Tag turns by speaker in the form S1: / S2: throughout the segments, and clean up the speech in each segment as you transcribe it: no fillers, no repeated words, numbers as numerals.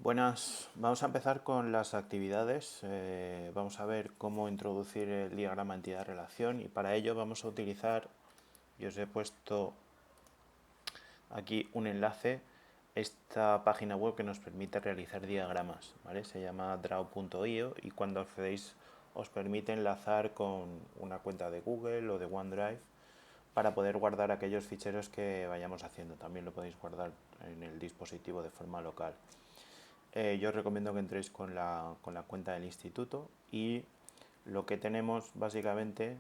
S1: Buenas, vamos a empezar con las actividades. Vamos a ver cómo introducir el diagrama entidad-relación y para ello vamos a utilizar, yo os he puesto aquí un enlace, esta página web que nos permite realizar diagramas, ¿vale? Se llama draw.io y cuando accedéis os permite enlazar con una cuenta de Google o de OneDrive para poder guardar aquellos ficheros que vayamos haciendo. También lo podéis guardar en el dispositivo de forma local. Yo os recomiendo que entréis con la cuenta del instituto y lo que tenemos básicamente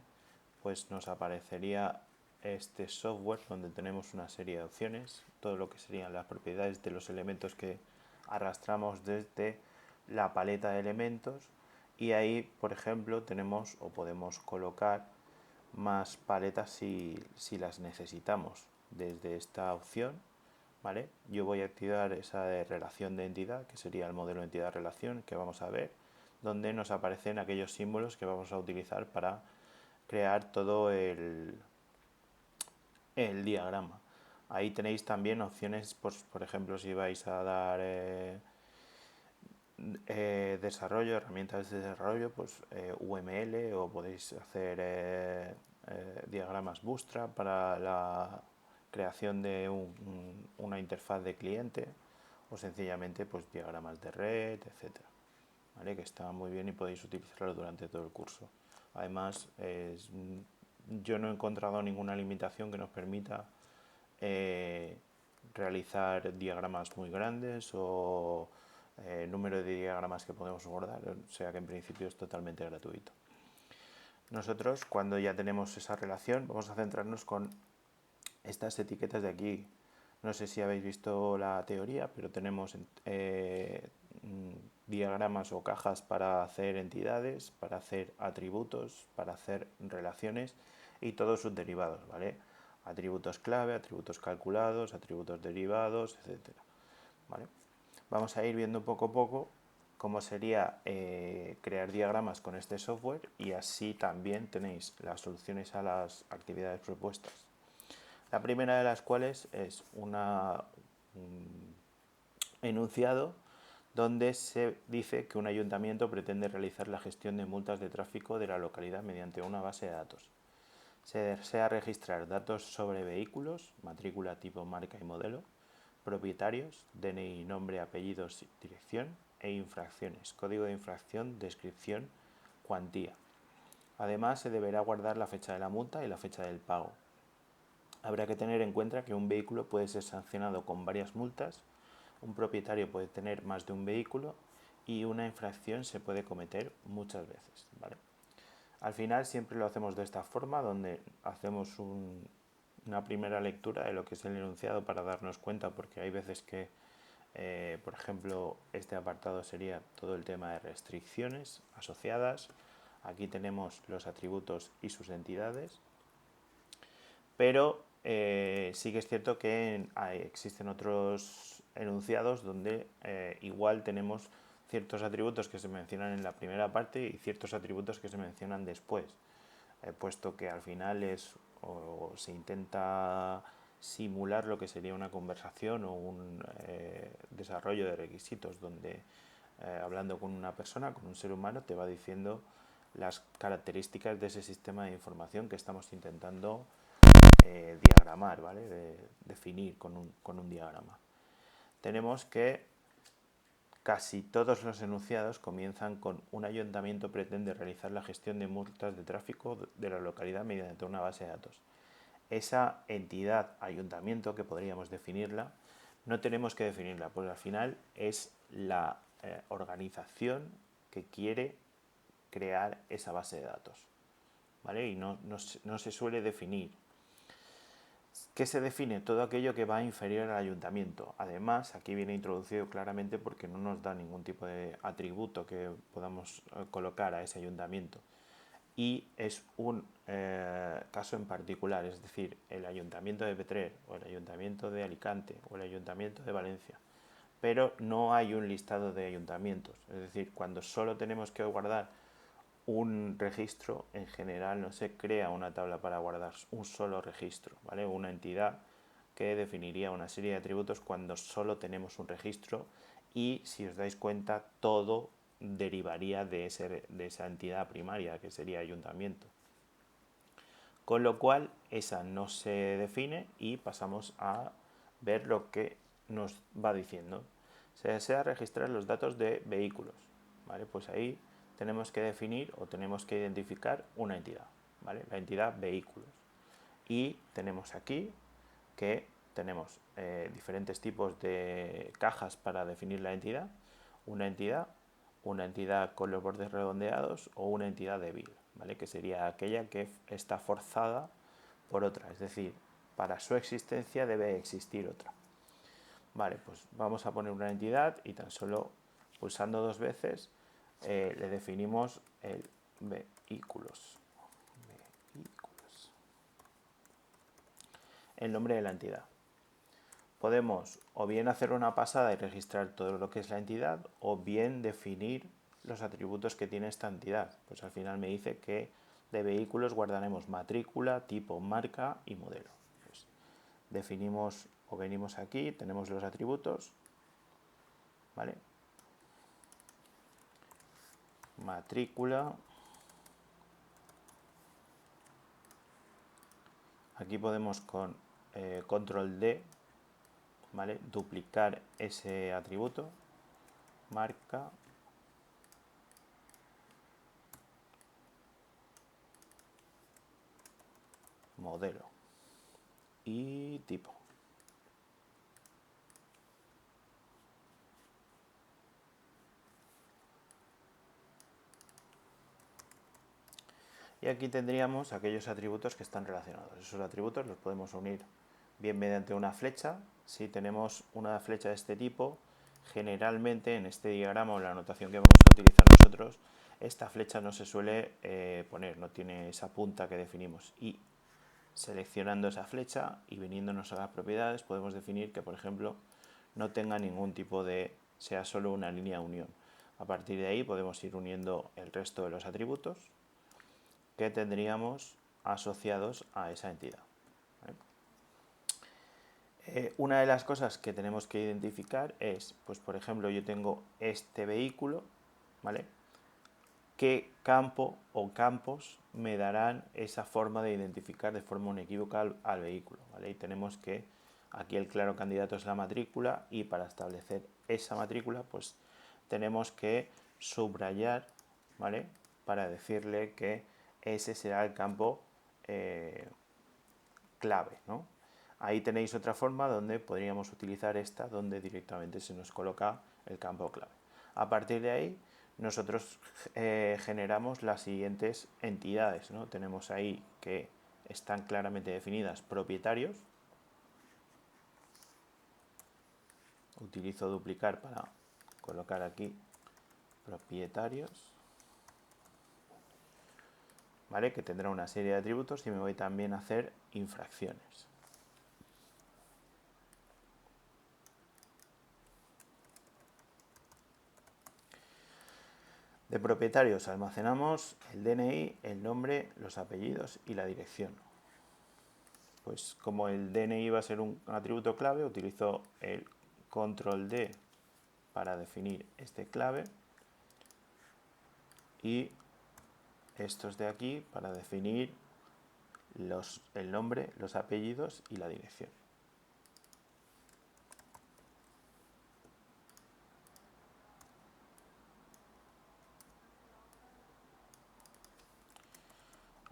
S1: pues nos aparecería este software donde tenemos una serie de opciones, todo lo que serían las propiedades de los elementos que arrastramos desde la paleta de elementos y ahí por ejemplo tenemos o podemos colocar más paletas si las necesitamos desde esta opción. ¿Vale? Yo voy a activar esa de relación de entidad, que sería el modelo de entidad-relación que vamos a ver, donde nos aparecen aquellos símbolos que vamos a utilizar para crear todo el diagrama. Ahí tenéis también opciones, pues, por ejemplo, si vais a dar desarrollo, herramientas de desarrollo, pues UML o podéis hacer diagramas Bootstrap para la creación de una interfaz de cliente o sencillamente pues diagramas de red, etcétera. ¿Vale? Que está muy bien y podéis utilizarlo durante todo el curso. Además, yo no he encontrado ninguna limitación que nos permita eh, realizar diagramas muy grandes o número de diagramas que podemos guardar, o sea que en principio es totalmente gratuito. Nosotros, cuando ya tenemos esa relación, vamos a centrarnos con estas etiquetas de aquí. No sé si habéis visto la teoría, pero tenemos diagramas o cajas para hacer entidades, para hacer atributos, para hacer relaciones y todos sus derivados, ¿vale? Atributos clave, atributos calculados, atributos derivados, etcétera. ¿Vale? Vamos a ir viendo poco a poco cómo sería crear diagramas con este software y así también tenéis las soluciones a las actividades propuestas. La primera de las cuales es un enunciado donde se dice que un ayuntamiento pretende realizar la gestión de multas de tráfico de la localidad mediante una base de datos. Se desea registrar datos sobre vehículos, matrícula, tipo, marca y modelo, propietarios, DNI, nombre, apellidos, dirección e infracciones, código de infracción, descripción, cuantía. Además, se deberá guardar la fecha de la multa y la fecha del pago. Habrá que tener en cuenta que un vehículo puede ser sancionado con varias multas, un propietario puede tener más de un vehículo y una infracción se puede cometer muchas veces, ¿vale? Al final siempre lo hacemos de esta forma, donde hacemos una primera lectura de lo que es el enunciado para darnos cuenta, porque hay veces que, por ejemplo, este apartado sería todo el tema de restricciones asociadas. Aquí tenemos los atributos y sus entidades, pero sí que es cierto que existen otros enunciados donde igual tenemos ciertos atributos que se mencionan en la primera parte y ciertos atributos que se mencionan después, puesto que al final o se intenta simular lo que sería una conversación o un desarrollo de requisitos donde hablando con una persona, con un ser humano, te va diciendo las características de ese sistema de información que estamos intentando diagramar, ¿vale? Definir con un diagrama. Tenemos que casi todos los enunciados comienzan con un ayuntamiento pretende realizar la gestión de multas de tráfico de la localidad mediante una base de datos. Esa entidad, ayuntamiento, que podríamos definirla, no tenemos que definirla, pues al final es la organización que quiere crear esa base de datos, ¿vale? Y no se suele definir. ¿Qué se define? Todo aquello que va inferior al ayuntamiento. Además, aquí viene introducido claramente porque no nos da ningún tipo de atributo que podamos colocar a ese ayuntamiento. Y es un caso en particular, es decir, el ayuntamiento de Petrer o el ayuntamiento de Alicante o el ayuntamiento de Valencia. Pero no hay un listado de ayuntamientos. Es decir, cuando solo tenemos que guardar un registro, en general no se crea una tabla para guardar un solo registro, ¿vale? Una entidad que definiría una serie de atributos cuando solo tenemos un registro y si os dais cuenta todo derivaría de esa entidad primaria que sería ayuntamiento. Con lo cual esa no se define y pasamos a ver lo que nos va diciendo. Se desea registrar los datos de vehículos. ¿Vale? Pues ahí tenemos que definir o tenemos que identificar una entidad. ¿Vale? La entidad vehículos. Y tenemos aquí que tenemos diferentes tipos de cajas para definir la entidad. Una entidad con los bordes redondeados o una entidad débil, ¿vale? Que sería aquella que está forzada por otra, es decir, para su existencia debe existir otra. Vale, pues vamos a poner una entidad y tan solo pulsando 2 veces le definimos el vehículos. El nombre de la entidad. Podemos o bien hacer una pasada y registrar todo lo que es la entidad o bien definir los atributos que tiene esta entidad. Pues al final me dice que de vehículos guardaremos matrícula, tipo, marca y modelo. Pues definimos o venimos aquí, tenemos los atributos, ¿vale? Matrícula. Aquí podemos con control D, ¿vale? Duplicar ese atributo, marca, modelo y tipo. Y aquí tendríamos aquellos atributos que están relacionados. Esos atributos los podemos unir bien mediante una flecha. Si tenemos una flecha de este tipo, generalmente en este diagrama o en la anotación que vamos a utilizar nosotros, esta flecha no se suele poner, no tiene esa punta que definimos. Y seleccionando esa flecha y viniéndonos a las propiedades, podemos definir que, por ejemplo, no tenga ningún tipo de, sea solo una línea unión. A partir de ahí podemos ir uniendo el resto de los atributos que tendríamos asociados a esa entidad. Una de las cosas que tenemos que identificar es, pues por ejemplo, yo tengo este vehículo, ¿vale? ¿Qué campo o campos me darán esa forma de identificar de forma inequívoca al vehículo? ¿Vale? Y tenemos que, aquí el claro candidato es la matrícula y para establecer esa matrícula, pues tenemos que subrayar, ¿vale? Para decirle que ese será el campo clave, ¿no? Ahí tenéis otra forma donde podríamos utilizar esta, donde directamente se nos coloca el campo clave. A partir de ahí, nosotros generamos las siguientes entidades, ¿no? Tenemos ahí que están claramente definidas propietarios. Utilizo duplicar para colocar aquí propietarios, ¿vale? Que tendrá una serie de atributos y me voy también a hacer infracciones. De propietarios almacenamos el DNI, el nombre, los apellidos y la dirección. Pues como el DNI va a ser un atributo clave, utilizo el control D para definir este clave y estos de aquí para definir el nombre, los apellidos y la dirección.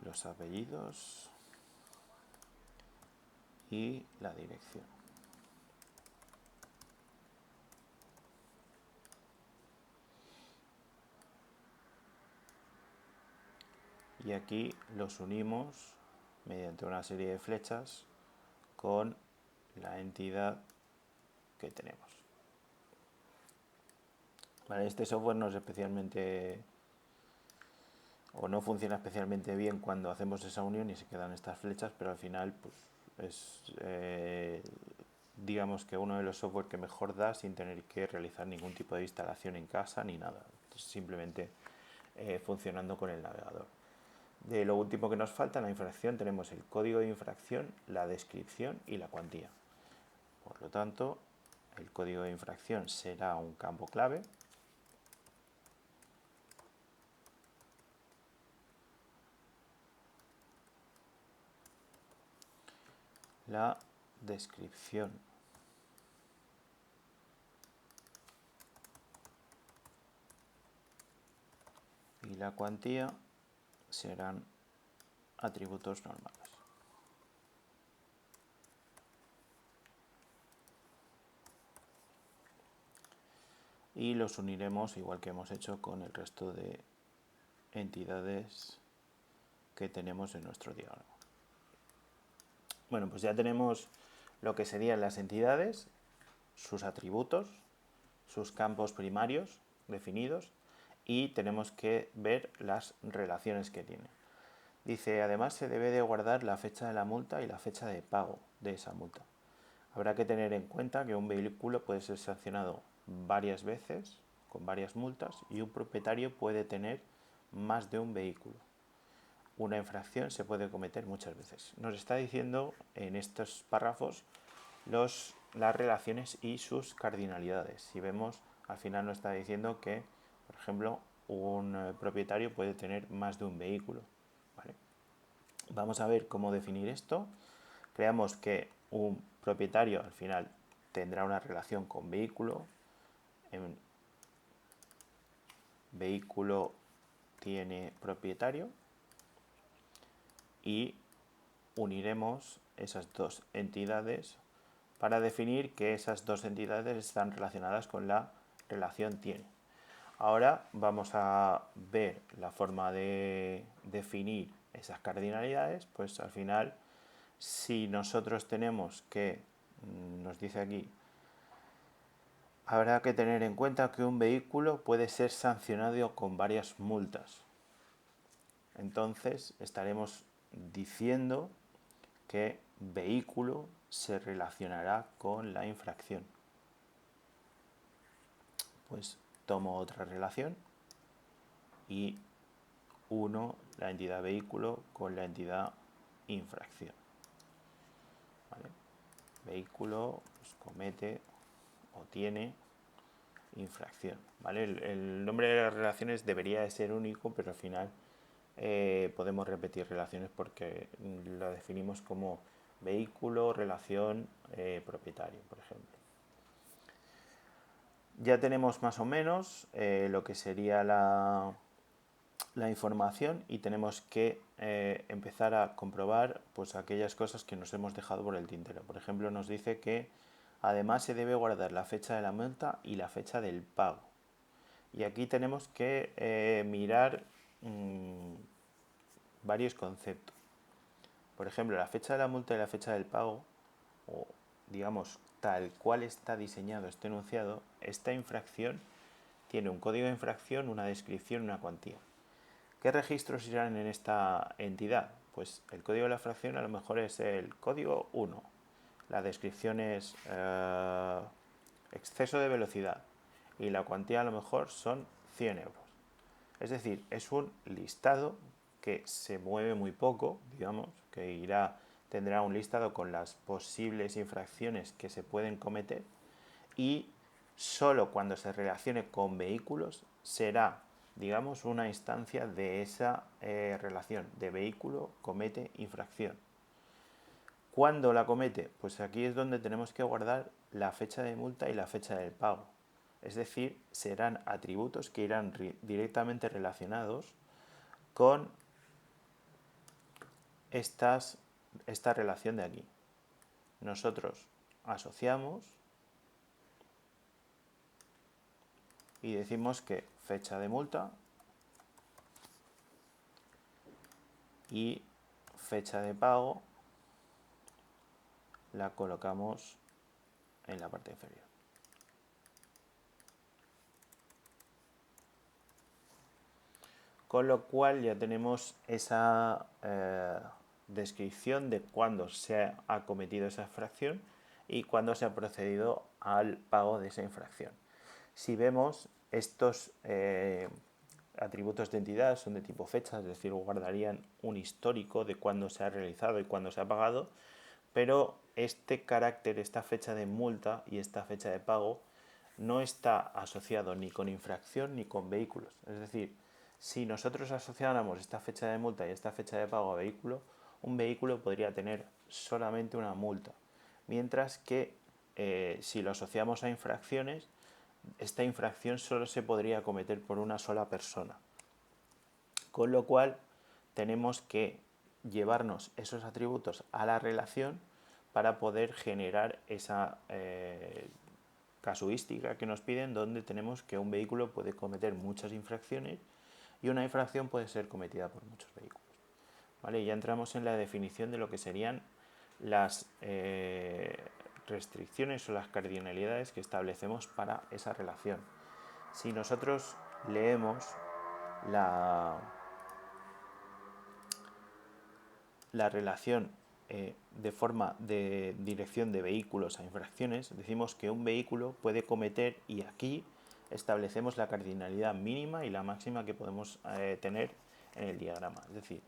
S1: Los apellidos y la dirección. Y aquí los unimos mediante una serie de flechas con la entidad que tenemos. Vale, este software no es especialmente o no funciona especialmente bien cuando hacemos esa unión y se quedan estas flechas, pero al final pues es digamos que uno de los software que mejor da sin tener que realizar ningún tipo de instalación en casa ni nada, simplemente funcionando con el navegador. De lo último que nos falta en la infracción tenemos el código de infracción, la descripción y la cuantía. Por lo tanto, el código de infracción será un campo clave. La descripción y la cuantía serán atributos normales. Y los uniremos igual que hemos hecho con el resto de entidades que tenemos en nuestro diagrama. Bueno, pues ya tenemos lo que serían las entidades, sus atributos, sus campos primarios definidos y tenemos que ver las relaciones que tienen. Dice, además se debe de guardar la fecha de la multa y la fecha de pago de esa multa. Habrá que tener en cuenta que un vehículo puede ser sancionado varias veces con varias multas y un propietario puede tener más de un vehículo. Una infracción se puede cometer muchas veces. Nos está diciendo en estos párrafos las relaciones y sus cardinalidades. Si vemos, al final nos está diciendo que, por ejemplo, un propietario puede tener más de un vehículo. ¿Vale? Vamos a ver cómo definir esto. Creamos que un propietario al final tendrá una relación con vehículo. En vehículo tiene propietario y uniremos esas dos entidades para definir que esas dos entidades están relacionadas con la relación tiene. Ahora vamos a ver la forma de definir esas cardinalidades, pues al final si nosotros tenemos que, nos dice aquí, habrá que tener en cuenta que un vehículo puede ser sancionado con varias multas. Entonces estaremos diciendo que vehículo se relacionará con la infracción. Pues tomo otra relación y uno la entidad vehículo con la entidad infracción. ¿Vale? Vehículo pues, comete o tiene infracción. ¿Vale? El nombre de las relaciones debería de ser único, pero al final podemos repetir relaciones porque la definimos como vehículo, relación, propietario, por ejemplo. Ya tenemos más o menos lo que sería la información y tenemos que empezar a comprobar pues, aquellas cosas que nos hemos dejado por el tintero. Por ejemplo, nos dice que además se debe guardar la fecha de la multa y la fecha del pago. Y aquí tenemos que mirar varios conceptos. Por ejemplo, la fecha de la multa y la fecha del pago, o digamos, tal cual está diseñado este enunciado, esta infracción tiene un código de infracción, una descripción y una cuantía. ¿Qué registros irán en esta entidad? Pues el código de la infracción a lo mejor es el código 1. La descripción es exceso de velocidad y la cuantía a lo mejor son 100 euros. Es decir, es un listado que se mueve muy poco, digamos, que tendrá un listado con las posibles infracciones que se pueden cometer y solo cuando se relacione con vehículos será, digamos, una instancia de esa relación de vehículo comete infracción. ¿Cuándo la comete? Pues aquí es donde tenemos que guardar la fecha de multa y la fecha del pago. Es decir, serán atributos que irán directamente relacionados con esta relación de aquí. Nosotros asociamos y decimos que fecha de multa y fecha de pago la colocamos en la parte inferior. Con lo cual ya tenemos esa descripción de cuándo se ha cometido esa infracción y cuándo se ha procedido al pago de esa infracción. Si vemos, estos atributos de entidad son de tipo fecha, es decir, guardarían un histórico de cuándo se ha realizado y cuándo se ha pagado, pero este carácter, esta fecha de multa y esta fecha de pago no está asociado ni con infracción ni con vehículos. Es decir, si nosotros asociáramos esta fecha de multa y esta fecha de pago a vehículo, un vehículo podría tener solamente una multa. Mientras que si lo asociamos a infracciones, esta infracción solo se podría cometer por una sola persona. Con lo cual, tenemos que llevarnos esos atributos a la relación para poder generar esa casuística que nos piden, donde tenemos que un vehículo puede cometer muchas infracciones y una infracción puede ser cometida por muchos vehículos. ¿Vale? Ya entramos en la definición de lo que serían las restricciones o las cardinalidades que establecemos para esa relación. Si nosotros leemos la relación de forma de dirección de vehículos a infracciones, decimos que un vehículo puede cometer, y aquí establecemos la cardinalidad mínima y la máxima que podemos tener en el diagrama. Es decir,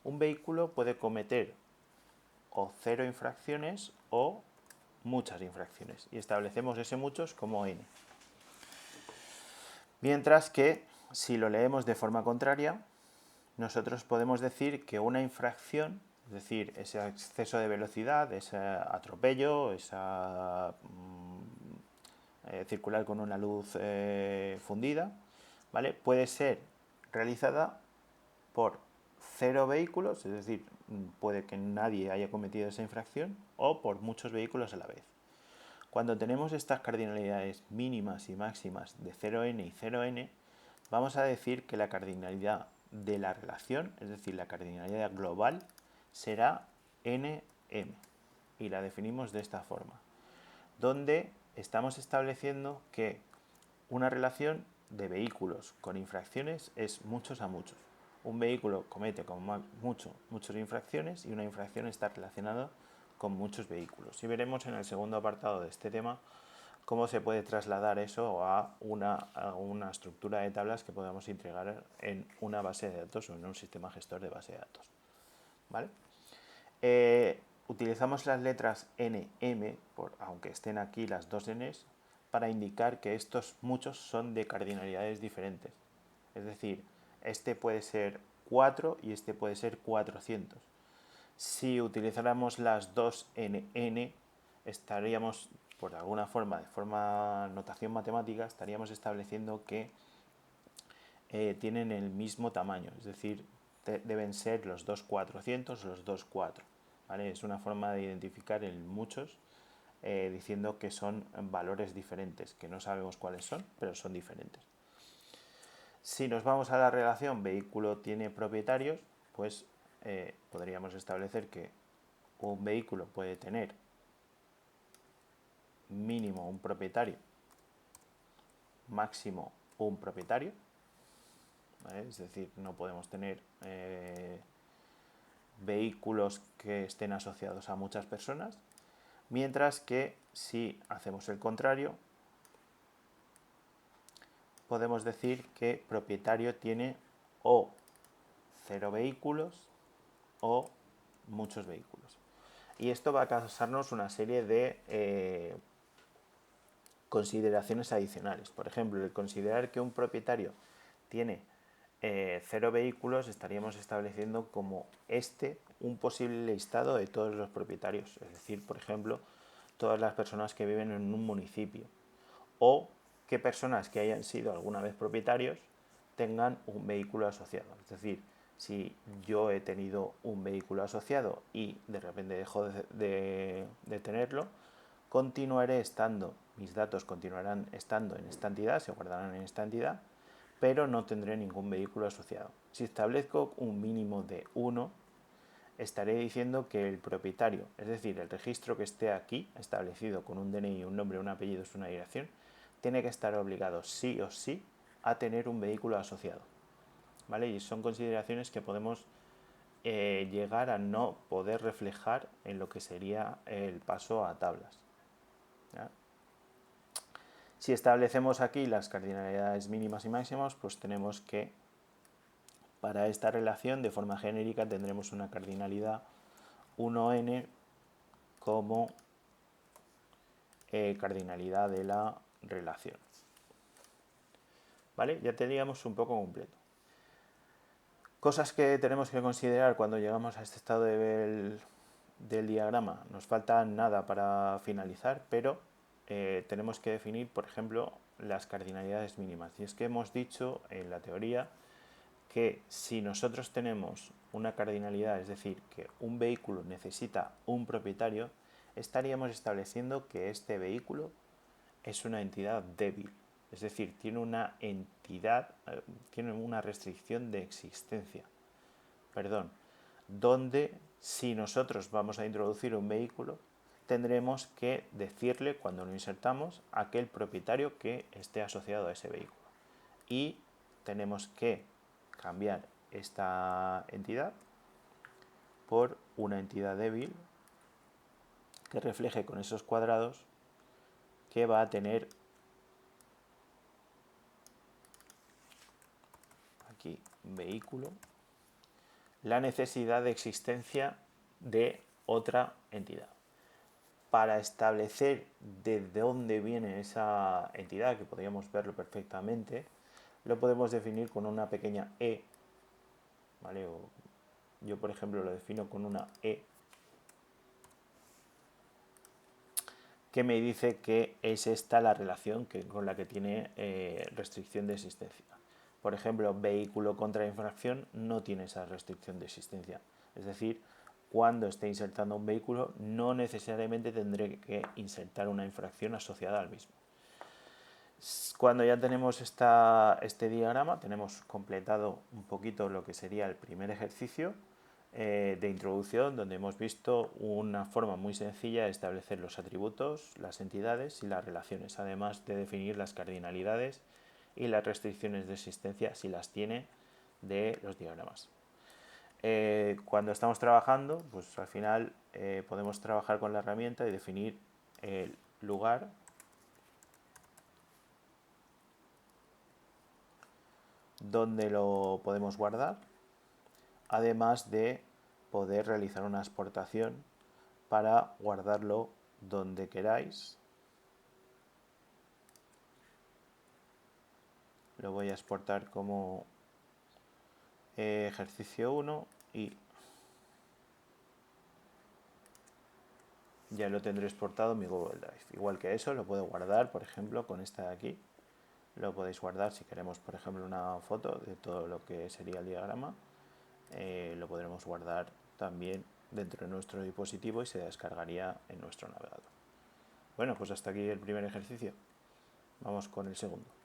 S1: un vehículo puede cometer o 0 infracciones o muchas infracciones, y establecemos ese muchos como n. Mientras que si lo leemos de forma contraria, nosotros podemos decir que una infracción, es decir, ese exceso de velocidad, ese atropello, esa circular con una luz fundida, ¿vale?, puede ser realizada por 0 vehículos, es decir, puede que nadie haya cometido esa infracción, o por muchos vehículos a la vez. Cuando tenemos estas cardinalidades mínimas y máximas de 0n y 0n, vamos a decir que la cardinalidad de la relación, es decir, la cardinalidad global, será nm, y la definimos de esta forma, donde estamos estableciendo que una relación de vehículos con infracciones es muchos a muchos. Un vehículo comete con muchas infracciones, y una infracción está relacionada con muchos vehículos. Y veremos en el segundo apartado de este tema cómo se puede trasladar eso a una estructura de tablas que podemos integrar en una base de datos o en un sistema gestor de base de datos. ¿Vale? Utilizamos las letras N, M, aunque estén aquí las dos Ns, para indicar que estos muchos son de cardinalidades diferentes. Es decir, este puede ser 4 y este puede ser 400. Si utilizáramos las dos NN, estaríamos, por alguna forma, de forma notación matemática, estaríamos estableciendo que tienen el mismo tamaño, es decir, deben ser los dos 400 o los dos 4. ¿Vale? Es una forma de identificar el muchos, diciendo que son valores diferentes, que no sabemos cuáles son, pero son diferentes. Si nos vamos a la relación vehículo tiene propietarios, pues podríamos establecer que un vehículo puede tener mínimo un propietario, máximo un propietario, ¿vale? Es decir, no podemos tener vehículos que estén asociados a muchas personas, mientras que si hacemos el contrario, podemos decir que propietario tiene o 0 vehículos o muchos vehículos. Y esto va a causarnos una serie de consideraciones adicionales. Por ejemplo, el considerar que un propietario tiene 0 vehículos, estaríamos estableciendo como un posible listado de todos los propietarios. Es decir, por ejemplo, todas las personas que viven en un municipio, o que personas que hayan sido alguna vez propietarios tengan un vehículo asociado. Es decir, si yo he tenido un vehículo asociado y de repente dejo de tenerlo, mis datos continuarán estando en esta entidad, se guardarán en esta entidad, pero no tendré ningún vehículo asociado. Si establezco un mínimo de 1, estaré diciendo que el propietario, es decir, el registro que esté aquí, establecido con un DNI, un nombre, un apellido, una dirección, tiene que estar obligado sí o sí a tener un vehículo asociado. ¿Vale? Y son consideraciones que podemos llegar a no poder reflejar en lo que sería el paso a tablas. ¿Ya? Si establecemos aquí las cardinalidades mínimas y máximas, pues tenemos que, para esta relación, de forma genérica, tendremos una cardinalidad 1n como cardinalidad de la relación. ¿Vale? Ya teníamos un poco completo. Cosas que tenemos que considerar cuando llegamos a este estado del diagrama. Nos falta nada para finalizar, pero tenemos que definir, por ejemplo, las cardinalidades mínimas. Y es que hemos dicho en la teoría que si nosotros tenemos una cardinalidad, es decir, que un vehículo necesita un propietario, estaríamos estableciendo que este vehículo es una entidad débil, es decir, tiene una entidad, tiene una restricción de existencia, perdón, donde si nosotros vamos a introducir un vehículo, tendremos que decirle cuando lo insertamos a aquel propietario que esté asociado a ese vehículo. Y tenemos que cambiar esta entidad por una entidad débil que refleje con esos cuadrados que va a tener aquí vehículo la necesidad de existencia de otra entidad. Para establecer de dónde viene esa entidad, que podríamos verlo perfectamente, lo podemos definir con una pequeña e, ¿vale? Yo, por ejemplo, lo defino con una e, que me dice que es esta la relación con la que tiene restricción de existencia. Por ejemplo, vehículo contra infracción no tiene esa restricción de existencia. Es decir, cuando esté insertando un vehículo, no necesariamente tendré que insertar una infracción asociada al mismo. Cuando ya tenemos este diagrama, tenemos completado un poquito lo que sería el primer ejercicio de introducción, donde hemos visto una forma muy sencilla de establecer los atributos, las entidades y las relaciones, además de definir las cardinalidades y las restricciones de existencia, si las tiene, de los diagramas. Cuando estamos trabajando, pues al final podemos trabajar con la herramienta y definir el lugar donde lo podemos guardar, además de poder realizar una exportación para guardarlo donde queráis. Lo voy a exportar como ejercicio 1 y ya lo tendré exportado en mi Google Drive. Igual que eso, lo puedo guardar, por ejemplo, con esta de aquí. Lo podéis guardar si queremos, por ejemplo, una foto de todo lo que sería el diagrama. Lo podremos guardar también dentro de nuestro dispositivo y se descargaría en nuestro navegador. Bueno, pues hasta aquí el primer ejercicio. Vamos con el segundo.